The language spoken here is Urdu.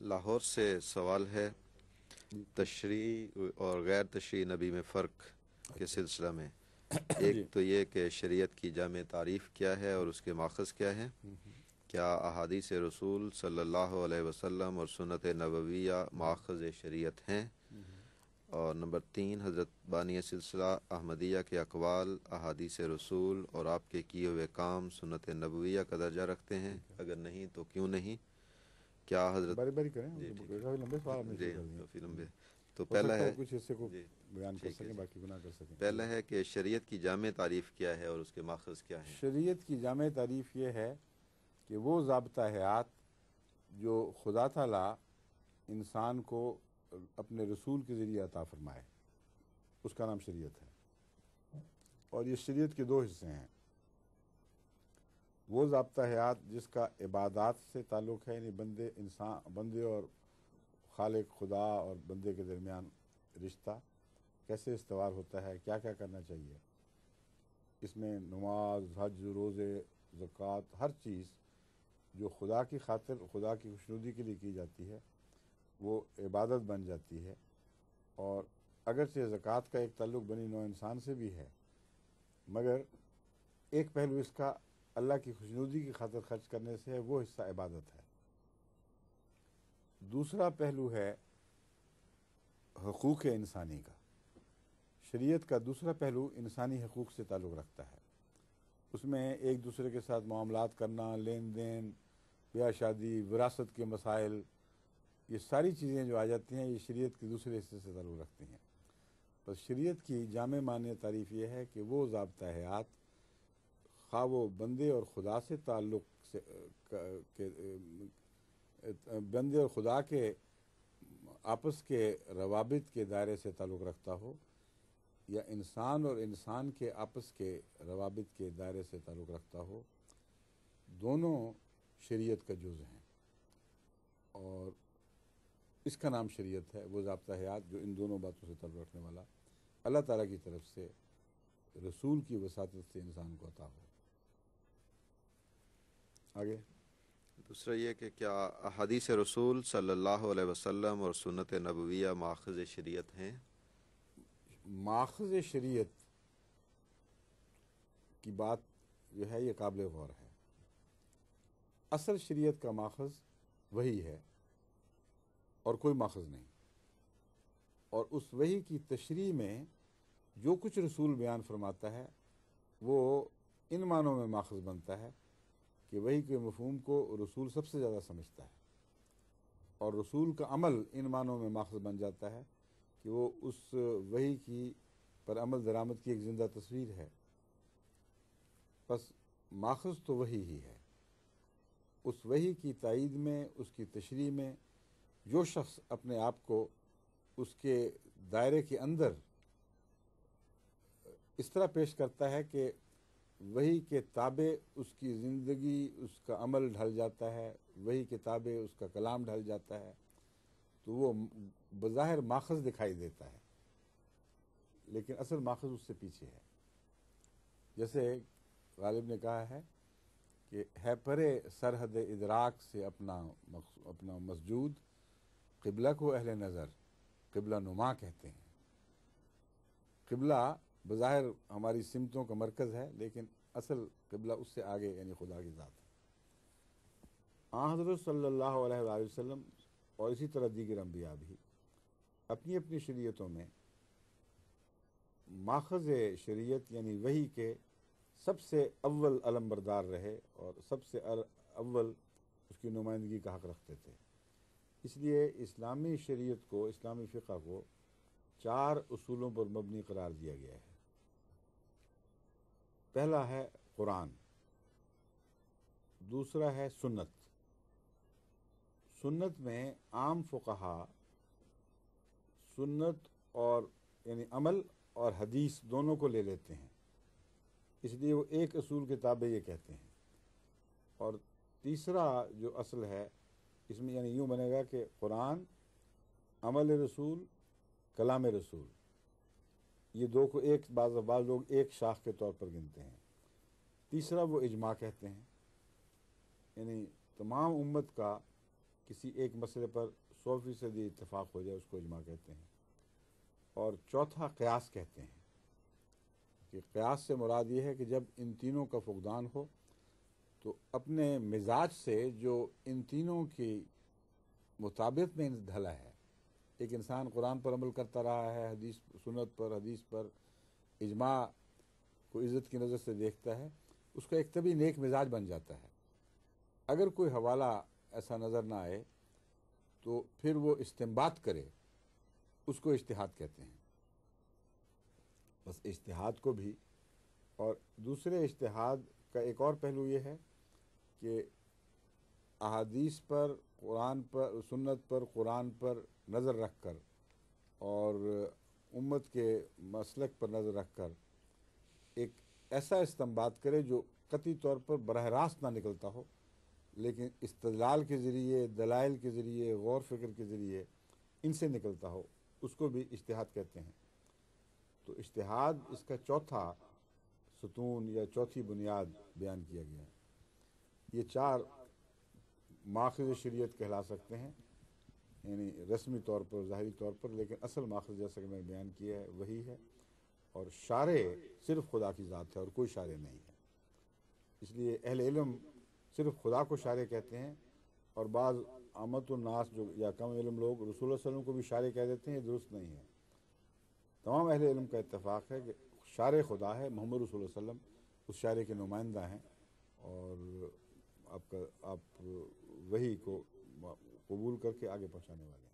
لاہور سے سوال ہے، تشریع اور غیر تشریع نبی میں فرق کے سلسلہ میں۔ ایک تو یہ کہ شریعت کی جامع تعریف کیا ہے اور اس کے ماخذ کیا ہے، کیا احادیث رسول صلی اللہ علیہ وسلم اور سنت نبویہ ماخذ شریعت ہیں، اور نمبر 3 حضرت بانی سلسلہ احمدیہ کے اقوال احادیث رسول اور آپ کے کیے ہوئے کام سنت نبویہ کا درجہ رکھتے ہیں، اگر نہیں تو کیوں نہیں؟ کیا حضرت باری کریں، جی کافی لمبے سوال آپ نے جی شروع کر دیے، کافی لمبے تو ہو پہلا سکتا ہے کچھ حصے کو جی بیان کر ٹھیک ہے سکیں، جی، باقی گناہ کر سکیں۔ پہلا ہے کہ شریعت کی جامع تعریف کیا ہے اور اس کے ماخذ کیا ہیں؟ شریعت کی جامع تعریف یہ ہے کہ وہ ضابطہ حیات جو خدا تعالیٰ انسان کو اپنے رسول کے ذریعے عطا فرمائے، اس کا نام شریعت ہے۔ اور یہ شریعت کے دو حصے ہیں، وہ ضابطہ حیات جس کا عبادات سے تعلق ہے، یعنی بندے اور خالق خدا اور بندے کے درمیان رشتہ کیسے استوار ہوتا ہے، کیا کیا کرنا چاہیے، اس میں نماز، حج، روزے، زکوٰۃ، ہر چیز جو خدا کی خاطر، خدا کی خوشنودی کے لیے کی جاتی ہے وہ عبادت بن جاتی ہے۔ اور اگرچہ زکوٰۃ کا ایک تعلق بنی نوع انسان سے بھی ہے، مگر ایک پہلو اس کا اللہ کی خوشنودی کی خاطر خرچ کرنے سے ہے، وہ حصہ عبادت ہے۔ دوسرا پہلو ہے حقوق انسانی کا۔ شریعت کا دوسرا پہلو انسانی حقوق سے تعلق رکھتا ہے، اس میں ایک دوسرے کے ساتھ معاملات کرنا، لین دین، بیاہ شادی، وراثت کے مسائل، یہ ساری چیزیں جو آ جاتی ہیں یہ شریعت کے دوسرے حصے سے تعلق رکھتی ہیں۔ بس شریعت کی جامع معنی تعریف یہ ہے کہ وہ ضابطہ حیات خواہ وہ بندے اور خدا سے تعلق سے بندے اور خدا کے آپس کے روابط کے دائرے سے تعلق رکھتا ہو، یا انسان اور انسان کے آپس کے روابط کے دائرے سے تعلق رکھتا ہو، دونوں شریعت کا جز ہیں، اور اس کا نام شریعت ہے، وہ ضابطہ حیات جو ان دونوں باتوں سے تعلق رکھنے والا اللہ تعالیٰ کی طرف سے رسول کی وساطت سے انسان کو عطا ہو۔ آگے دوسرا یہ کہ کیا احادیث رسول صلی اللہ علیہ وسلم اور سنت نبویہ ماخذ شریعت ہیں؟ ماخذ شریعت کی بات جو ہے یہ قابل غور ہے۔ اصل شریعت کا ماخذ وحی ہے اور کوئی ماخذ نہیں، اور اس وحی کی تشریح میں جو کچھ رسول بیان فرماتا ہے وہ ان معنوں میں ماخذ بنتا ہے کہ وحی کے مفہوم کو رسول سب سے زیادہ سمجھتا ہے، اور رسول کا عمل ان معنوں میں ماخذ بن جاتا ہے کہ وہ اس وحی کی پر عمل درآمد کی ایک زندہ تصویر ہے۔ بس ماخذ تو وحی ہی ہے۔ اس وحی کی تائید میں، اس کی تشریح میں جو شخص اپنے آپ کو اس کے دائرے کے اندر اس طرح پیش کرتا ہے کہ وحی کے تابع اس کی زندگی، اس کا عمل ڈھل جاتا ہے، وحی کے تابع اس کا کلام ڈھل جاتا ہے، تو وہ بظاہر ماخذ دکھائی دیتا ہے، لیکن اصل ماخذ اس سے پیچھے ہے۔ جیسے غالب نے کہا ہے کہ ہے پرے سرحد ادراک سے اپنا مسجود، قبلہ کو اہل نظر قبلہ نما کہتے ہیں۔ قبلہ بظاہر ہماری سمتوں کا مرکز ہے، لیکن اصل قبلہ اس سے آگے یعنی خدا کی ذات ہے۔ آن حضرت صلی اللہ علیہ وآلہ وسلم اور اسی طرح دیگر انبیاء بھی اپنی اپنی شریعتوں میں ماخذ شریعت یعنی وحی کے سب سے اول علمبردار رہے اور سب سے اول اس کی نمائندگی کا حق رکھتے تھے۔ اس لیے اسلامی شریعت کو، اسلامی فقہ کو 4 اصولوں پر مبنی قرار دیا گیا ہے۔ پہلا ہے قرآن، دوسرا ہے سنت۔ سنت میں عام فقہا سنت اور یعنی عمل اور حدیث دونوں کو لے لیتے ہیں، اس لیے وہ ایک اصول کے تابع یہ کہتے ہیں۔ اور تیسرا جو اصل ہے اس میں یعنی یوں بنے گا کہ قرآن، عمل رسول، کلام رسول، یہ دو کو ایک بعض لوگ ایک شاخ کے طور پر گنتے ہیں۔ تیسرا وہ اجماع کہتے ہیں، یعنی تمام امت کا کسی ایک مسئلے پر 100% اتفاق ہو جائے اس کو اجماع کہتے ہیں. اور چوتھا قیاس کہتے ہیں کہ قیاس سے مراد یہ ہے کہ جب ان تینوں کا فقدان ہو تو اپنے مزاج سے جو ان تینوں کی مطابق میں ڈھلا ہے. ایک انسان قرآن پر عمل کرتا رہا ہے، حدیث پر اجماع کو عزت کی نظر سے دیکھتا ہے، اس کا ایک طبی نیک مزاج بن جاتا ہے. اگر کوئی حوالہ ایسا نظر نہ آئے تو پھر وہ استنباط کرے، اس کو اجتہاد کہتے ہیں. بس اجتہاد کو بھی، اور دوسرے اجتہاد کا ایک اور پہلو یہ ہے کہ احادیث پر، قرآن پر، سنت پر، قرآن پر نظر رکھ کر اور امت کے مسلک پر نظر رکھ کر ایک ایسا استنباط کرے جو قطعی طور پر براہ راست نہ نکلتا ہو، لیکن استدلال کے ذریعے، دلائل کے ذریعے، غور فکر کے ذریعے ان سے نکلتا ہو، اس کو بھی اجتہاد کہتے ہیں. تو اجتہاد اس کا چوتھا ستون یا چوتھی بنیاد بیان کیا گیا ہے. یہ 4 ماخذ شریعت کہلا سکتے ہیں، یعنی رسمی طور پر، ظاہری طور پر، لیکن اصل ماخذ جیسا کہ میں نے بیان کیا ہے وہی ہے. اور شارع صرف خدا کی ذات ہے اور کوئی شارع نہیں ہے. اس لیے اہل علم صرف خدا کو شارع کہتے ہیں، اور بعض عامت الناس جو یا کم علم لوگ رسول اللہ صلی اللہ علیہ وسلم کو بھی شارع کہہ دیتے ہیں. یہ درست نہیں ہے. تمام اہل علم کا اتفاق ہے کہ شارع خدا ہے، محمد رسول اللہ علیہ وسلم اس شارع کے نمائندہ ہیں، اور آپ وحی کو قبول کر کے آگے پہنچانے والے ہیں.